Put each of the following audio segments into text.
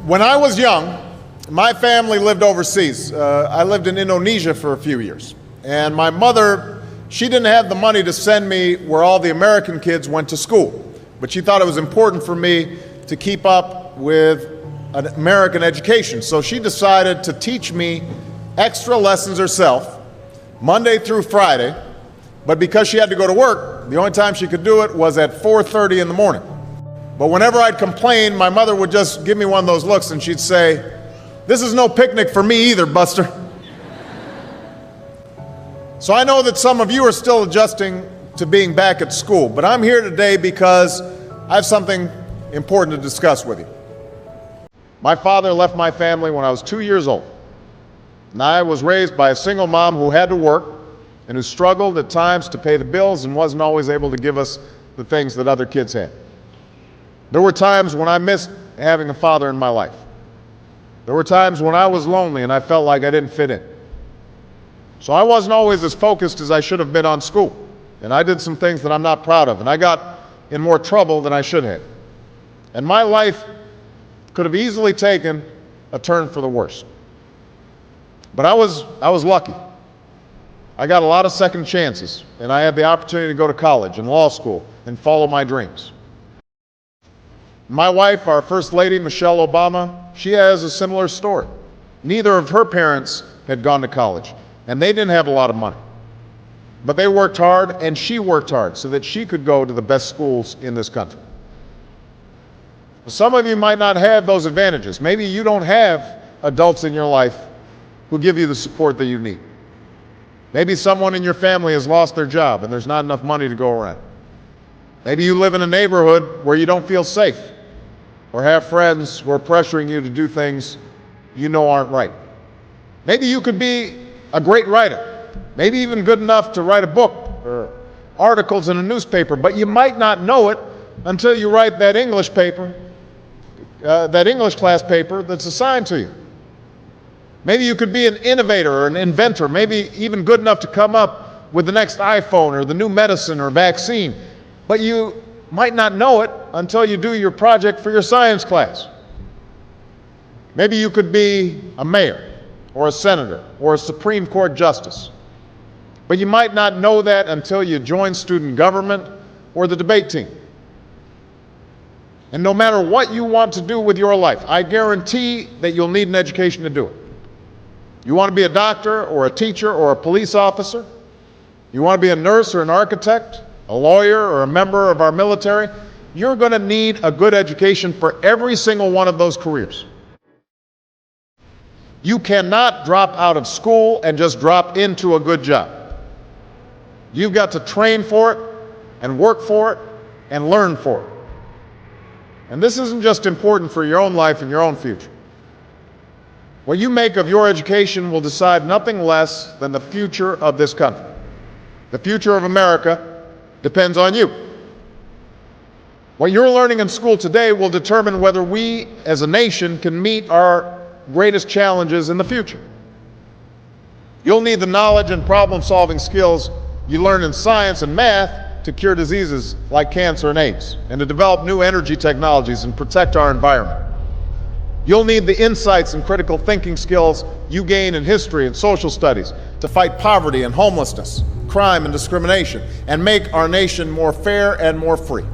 When I was young, my family lived overseas. I lived in Indonesia for a few years. And my mother, she didn't have the money to send me where all the American kids went to school. But she thought it was important for me to keep up with an American education. So she decided to teach me extra lessons herself, Monday through Friday. But because she had to go to work, the only time she could do it was at 4:30 in the morning. But whenever I'd complain, my mother would just give me one of those looks and she'd say, "This is no picnic for me either, Buster." So I know that some of you are still adjusting to being back at school, but I'm here today because I have something important to discuss with you. My father left my family when I was 2 years old, and I was raised by a single mom who had to work and who struggled at times to pay the bills and wasn't always able to give us the things that other kids had. There were times when I missed having a father in my life. There were times when I was lonely and I felt like I didn't fit in. So I wasn't always as focused as I should have been on school. And I did some things that I'm not proud of. And I got in more trouble than I should have. And my life could have easily taken a turn for the worse. But I was lucky. I got a lot of second chances. And I had the opportunity to go to college and law school and follow my dreams. My wife, our First Lady, Michelle Obama, she has a similar story. Neither of her parents had gone to college, and they didn't have a lot of money. But they worked hard, and she worked hard so that she could go to the best schools in this country. Some of you might not have those advantages. Maybe you don't have adults in your life who give you the support that you need. Maybe someone in your family has lost their job, and there's not enough money to go around. Maybe you live in a neighborhood where you don't feel safe, or have friends who are pressuring you to do things you know aren't right. Maybe you could be a great writer, maybe even good enough to write a book or articles in a newspaper, but you might not know it until you write that English class paper that's assigned to you. Maybe you could be an innovator or an inventor, maybe even good enough to come up with the next iPhone or the new medicine or vaccine, but you might not know it until you do your project for your science class. Maybe you could be a mayor or a senator or a Supreme Court justice, but you might not know that until you join student government or the debate team. And no matter what you want to do with your life, I guarantee that you'll need an education to do it. You want to be a doctor or a teacher or a police officer? You want to be a nurse or an architect? A lawyer or a member of our military? You're going to need a good education for every single one of those careers. You cannot drop out of school and just drop into a good job. You've got to train for it and work for it and learn for it. And this isn't just important for your own life and your own future. What you make of your education will decide nothing less than the future of this country. The future of America depends on you. What you're learning in school today will determine whether we as a nation can meet our greatest challenges in the future. You'll need the knowledge and problem-solving skills you learn in science and math to cure diseases like cancer and AIDS, and to develop new energy technologies and protect our environment. You'll need the insights and critical thinking skills you gain in history and social studies to fight poverty and homelessness, crime and discrimination, and make our nation more fair and more free.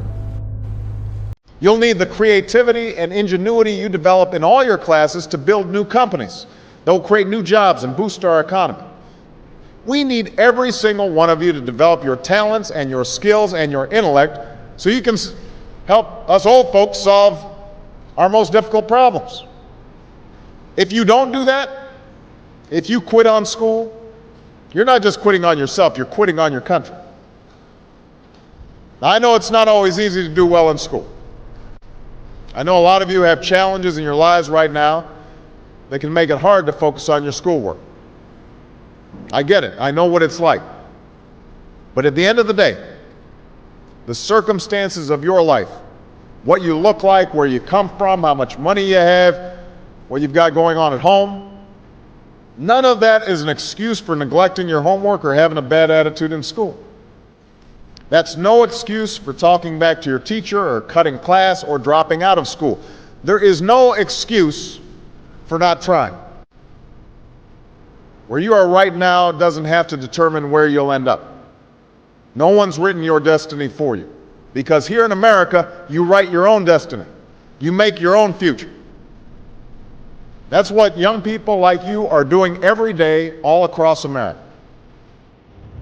You'll need the creativity and ingenuity you develop in all your classes to build new companies that will create new jobs and boost our economy. We need every single one of you to develop your talents and your skills and your intellect so you can help us old folks solve our most difficult problems. If you don't do that, if you quit on school, you're not just quitting on yourself, you're quitting on your country. Now, I know it's not always easy to do well in school. I know a lot of you have challenges in your lives right now that can make it hard to focus on your schoolwork. I get it. I know what it's like. But at the end of the day, the circumstances of your life, what you look like, where you come from, how much money you have, what you've got going on at home, none of that is an excuse for neglecting your homework or having a bad attitude in school. That's no excuse for talking back to your teacher or cutting class or dropping out of school. There is no excuse for not trying. Where you are right now doesn't have to determine where you'll end up. No one's written your destiny for you. Because here in America, you write your own destiny. You make your own future. That's what young people like you are doing every day all across America.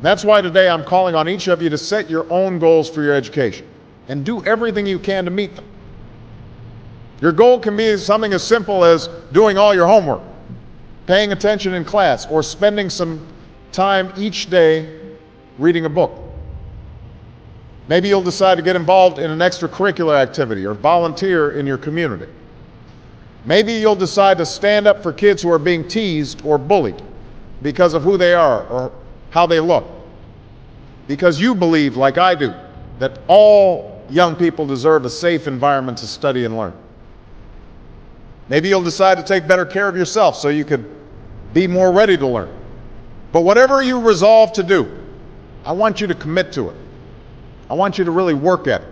That's why today I'm calling on each of you to set your own goals for your education and do everything you can to meet them. Your goal can be something as simple as doing all your homework, paying attention in class, or spending some time each day reading a book. Maybe you'll decide to get involved in an extracurricular activity or volunteer in your community. Maybe you'll decide to stand up for kids who are being teased or bullied because of who they are or how they look. Because you believe, like I do, that all young people deserve a safe environment to study and learn. Maybe you'll decide to take better care of yourself so you could be more ready to learn. But whatever you resolve to do, I want you to commit to it. I want you to really work at it.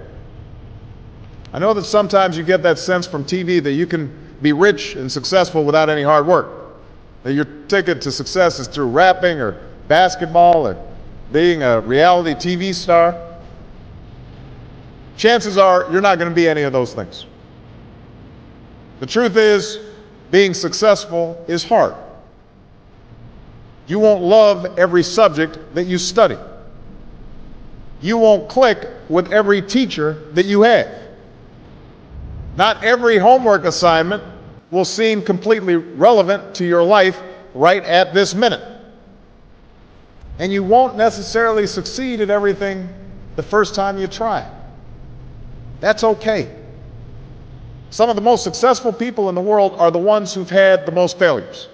I know that sometimes you get that sense from TV that you can be rich and successful without any hard work. That your ticket to success is through rapping or basketball or being a reality TV star. Chances are you're not going to be any of those things. The truth is, being successful is hard. You won't love every subject that you study. You won't click with every teacher that you have. Not every homework assignment will seem completely relevant to your life right at this minute. And you won't necessarily succeed at everything the first time you try. That's okay. Some of the most successful people in the world are the ones who've had the most failures.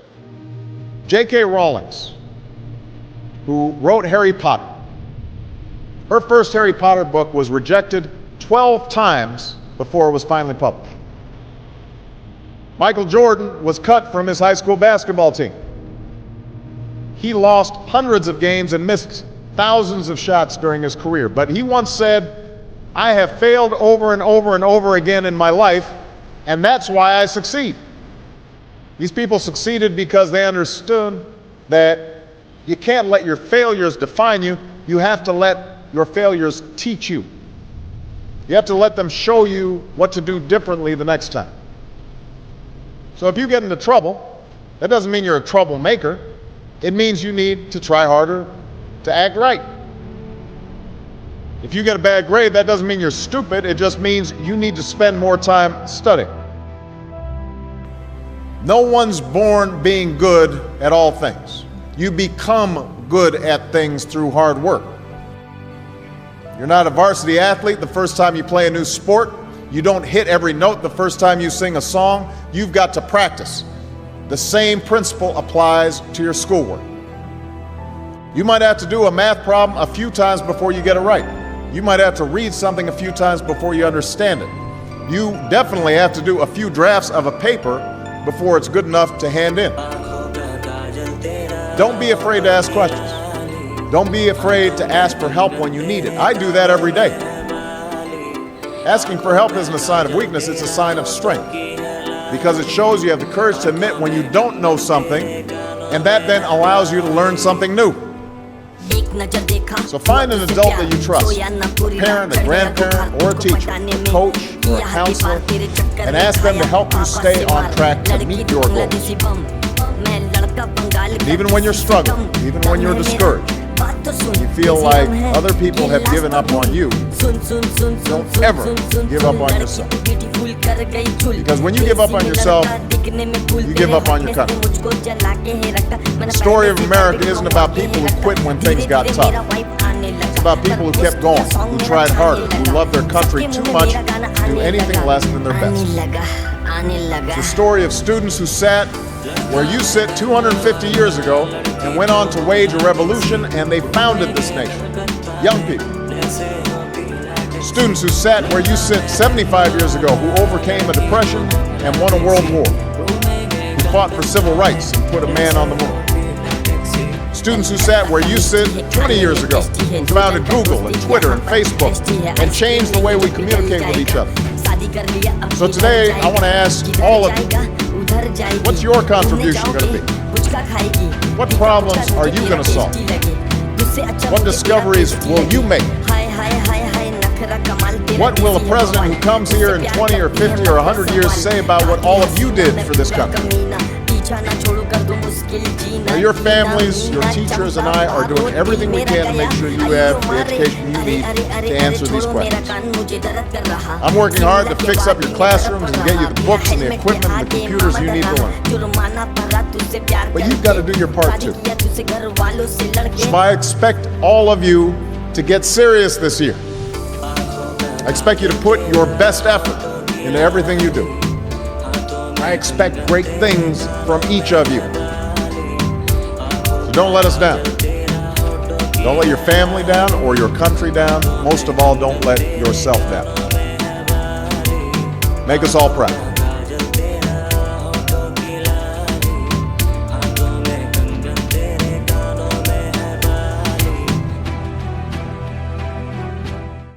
J.K. Rowling, who wrote Harry Potter, her first Harry Potter book was rejected 12 times before it was finally published. Michael Jordan was cut from his high school basketball team. He lost hundreds of games and missed thousands of shots during his career. But he once said, "I have failed over and over and over again in my life, and that's why I succeed." These people succeeded because they understood that you can't let your failures define you. You have to let your failures teach you. You have to let them show you what to do differently the next time. So if you get into trouble, that doesn't mean you're a troublemaker. It means you need to try harder to act right. If you get a bad grade, that doesn't mean you're stupid. It just means you need to spend more time studying. No one's born being good at all things. You become good at things through hard work. You're not a varsity athlete the first time you play a new sport. You don't hit every note the first time you sing a song. You've got to practice. The same principle applies to your schoolwork. You might have to do a math problem a few times before you get it right. You might have to read something a few times before you understand it. You definitely have to do a few drafts of a paper before it's good enough to hand in. Don't be afraid to ask questions. Don't be afraid to ask for help when you need it. I do that every day. Asking for help isn't a sign of weakness, it's a sign of strength. Because it shows you have the courage to admit when you don't know something, and that then allows you to learn something new. So find an adult that you trust, a parent, a grandparent, or a teacher, a coach, or a counselor, and ask them to help you stay on track to meet your goals. And even when you're struggling, even when you're discouraged, you feel like other people have given up on you, don't ever give up on yourself. Because when you give up on yourself, you give up on your country. The story of America isn't about people who quit when things got tough. It's about people who kept going, who tried harder, who loved their country too much to do anything less than their best. It's the story of students who sat where you sit 250 years ago and went on to wage a revolution, and they founded this nation. Young people. Students who sat where you sit 75 years ago, who overcame a depression and won a world war, who fought for civil rights and put a man on the moon. Students who sat where you sit 20 years ago, who founded Google and Twitter and Facebook and changed the way we communicate with each other. So today, I want to ask all of you, what's your contribution going to be? What problems are you going to solve? What discoveries will you make? What will a president who comes here in 20 or 50 or 100 years say about what all of you did for this country? Now, your families, your teachers, and I are doing everything we can to make sure you have the education you need to answer these questions. I'm working hard to fix up your classrooms and get you the books and the equipment and the computers you need to learn. But you've got to do your part too. So I expect all of you to get serious this year. I expect you to put your best effort into everything you do. I expect great things from each of you. So don't let us down. Don't let your family down or your country down. Most of all, don't let yourself down. Make us all proud.